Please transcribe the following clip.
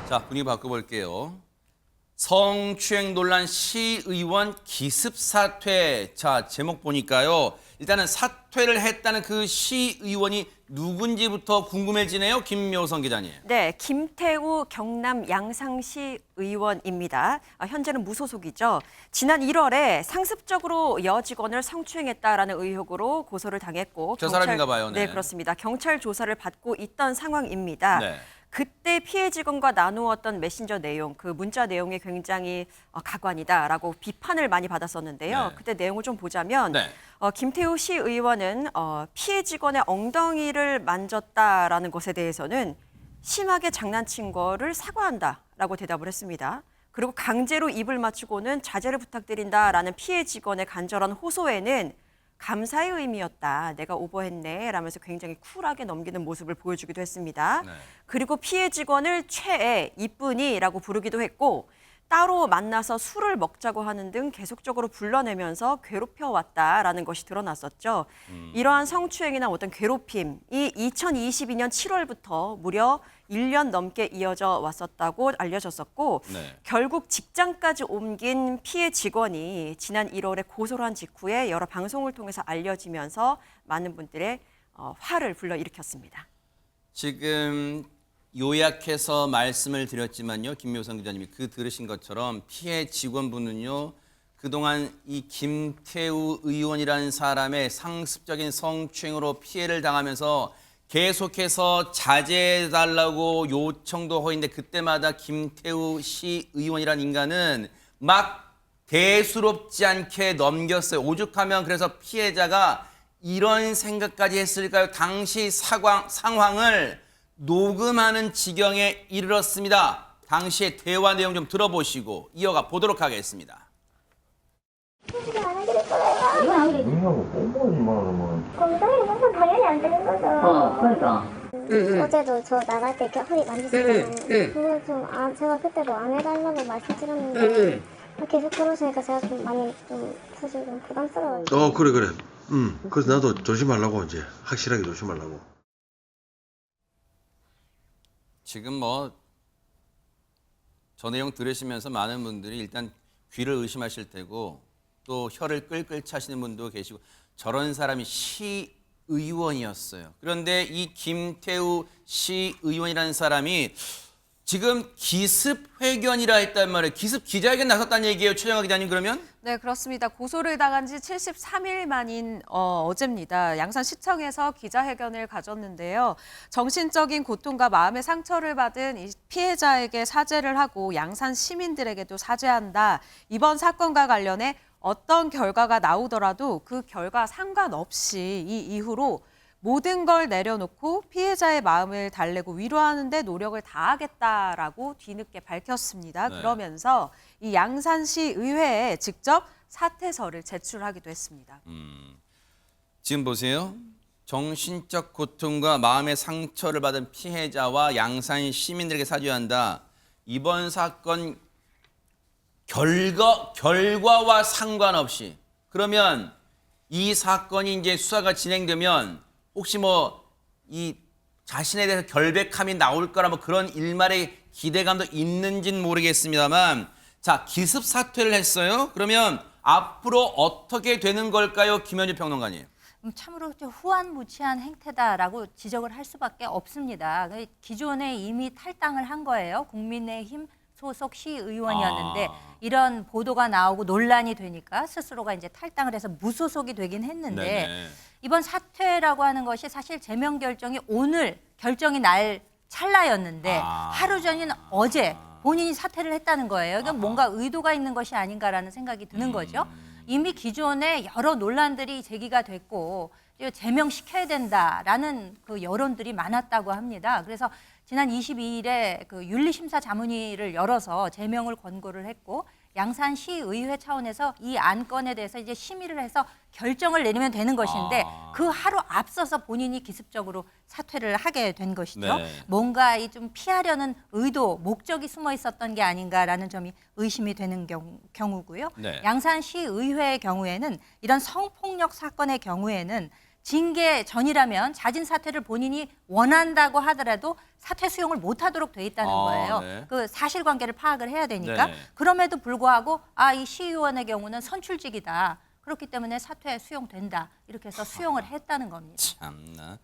자, 분위기 바꿔볼게요. 성추행 논란 시의원 기습 사퇴. 자, 제목 보니까요. 일단은 사퇴를 했다는 그 시의원이 누군지부터 궁금해지네요. 김묘성 기자님. 네, 김태우 경남 양산시 의원입니다. 현재는 무소속이죠. 지난 1월에 상습적으로 여직원을 성추행했다라는 의혹으로 고소를 당했고 저 사람인가 봐요. 네, 그렇습니다. 경찰 조사를 받고 있던 상황입니다. 네. 그때 피해 직원과 나누었던 메신저 내용, 그 문자 내용이 굉장히 가관이다라고 비판을 많이 받았었는데요. 네. 그때 내용을 좀 보자면 네. 김태우 시 의원은 피해 직원의 엉덩이를 만졌다라는 것에 대해서는 심하게 장난친 거를 사과한다라고 대답을 했습니다. 그리고 강제로 입을 맞추고는 자제를 부탁드린다라는 피해 직원의 간절한 호소에는 감사의 의미였다. 내가 오버했네. 라면서 굉장히 쿨하게 넘기는 모습을 보여주기도 했습니다. 네. 그리고 피해 직원을 최애, 이쁜이라고 부르기도 했고 따로 만나서 술을 먹자고 하는 등 계속적으로 불러내면서 괴롭혀왔다라는 것이 드러났었죠. 이러한 성추행이나 어떤 괴롭힘이 2022년 7월부터 무려 1년 넘게 이어져 왔었다고 알려졌었고 네. 결국 직장까지 옮긴 피해 직원이 지난 1월에 고소를 한 직후에 여러 방송을 통해서 알려지면서 많은 분들의 화를 불러일으켰습니다. 지금 요약해서 말씀을 드렸지만요. 김묘성 기자님이 들으신 것처럼 피해 직원분은요. 그동안 이 김태우 의원이라는 사람의 상습적인 성추행으로 피해를 당하면서 계속해서 자제해달라고 요청도 하는데 그때마다 김태우 시 의원이라는 인간은 막 대수롭지 않게 넘겼어요. 오죽하면 그래서 피해자가 이런 생각까지 했을까요? 당시 상황을 녹음하는 지경에 이르렀습니다. 당시의 대화 내용 좀 들어보시고 이어가 보도록 하겠습니다. 솔직히 안 해드릴 거예요. 이건 안 그래. 누나가 꼼꼼하지 말하면 검사는 항상 당연히 안 되는 거죠. 그러니까. 어제도 저 나갈 때 이렇게 허리 만지시잖아요. 그거 좀, 제가 그때도 안 해달라고 말씀드렸는데, 계속 그러시니까 제가 좀 많이 사실 좀 부담스러워요. 그래. 그래서 나도 조심하려고 이제 확실하게 조심하려고. 지금 저 내용 들으시면서 많은 분들이 일단 귀를 의심하실 테고 또 혀를 끌끌 차시는 분도 계시고 저런 사람이 시의원이었어요. 그런데 이 김태우 시의원이라는 사람이 지금 기습회견이라 했단 말이에요. 기습 기자회견 나섰다는 얘기예요. 최정화 기자님 그러면? 네, 그렇습니다. 고소를 당한 지 73일 만인 어제입니다. 양산시청에서 기자회견을 가졌는데요. 정신적인 고통과 마음의 상처를 받은 이 피해자에게 사죄를 하고 양산 시민들에게도 사죄한다. 이번 사건과 관련해 어떤 결과가 나오더라도 그 결과 상관없이 이 이후로 모든 걸 내려놓고 피해자의 마음을 달래고 위로하는 데 노력을 다하겠다라고 뒤늦게 밝혔습니다. 네. 그러면서 이 양산시 의회에 직접 사퇴서를 제출하기도 했습니다. 지금 보세요. 정신적 고통과 마음의 상처를 받은 피해자와 양산 시민들에게 사죄한다. 이번 사건 결과와 상관없이 그러면 이 사건이 이제 수사가 진행되면 혹시 이 자신에 대해서 결백함이 나올 거라 그런 일말의 기대감도 있는지는 모르겠습니다만 자, 기습 사퇴를 했어요. 그러면 앞으로 어떻게 되는 걸까요? 김현주 평론가님. 참으로 후안무치한 행태다라고 지적을 할 수밖에 없습니다. 기존에 이미 탈당을 한 거예요. 국민의힘 소속 시의원이었는데 이런 보도가 나오고 논란이 되니까 스스로가 이제 탈당을 해서 무소속이 되긴 했는데 네네. 이번 사퇴라고 하는 것이 사실 제명 결정이 오늘 결정이 날 찰나였는데 하루 전인 어제 본인이 사퇴를 했다는 거예요. 이건 뭔가 의도가 있는 것이 아닌가라는 생각이 드는 거죠. 이미 기존에 여러 논란들이 제기가 됐고 제명시켜야 된다라는 그 여론들이 많았다고 합니다. 그래서 지난 22일에 그 윤리심사 자문위를 열어서 제명을 권고를 했고 양산시의회 차원에서 이 안건에 대해서 이제 심의를 해서 결정을 내리면 되는 것인데 그 하루 앞서서 본인이 기습적으로 사퇴를 하게 된 것이죠. 네. 뭔가 좀 피하려는 의도, 목적이 숨어 있었던 게 아닌가라는 점이 의심이 되는 경우고요. 네. 양산시의회의 경우에는 이런 성폭력 사건의 경우에는 징계 전이라면 자진 사퇴를 본인이 원한다고 하더라도 사퇴 수용을 못하도록 돼 있다는 거예요. 네. 그 사실관계를 파악을 해야 되니까. 네. 그럼에도 불구하고 이 시의원의 경우는 선출직이다. 그렇기 때문에 사퇴 수용된다. 이렇게 해서 수용을 했다는 겁니다. 참나.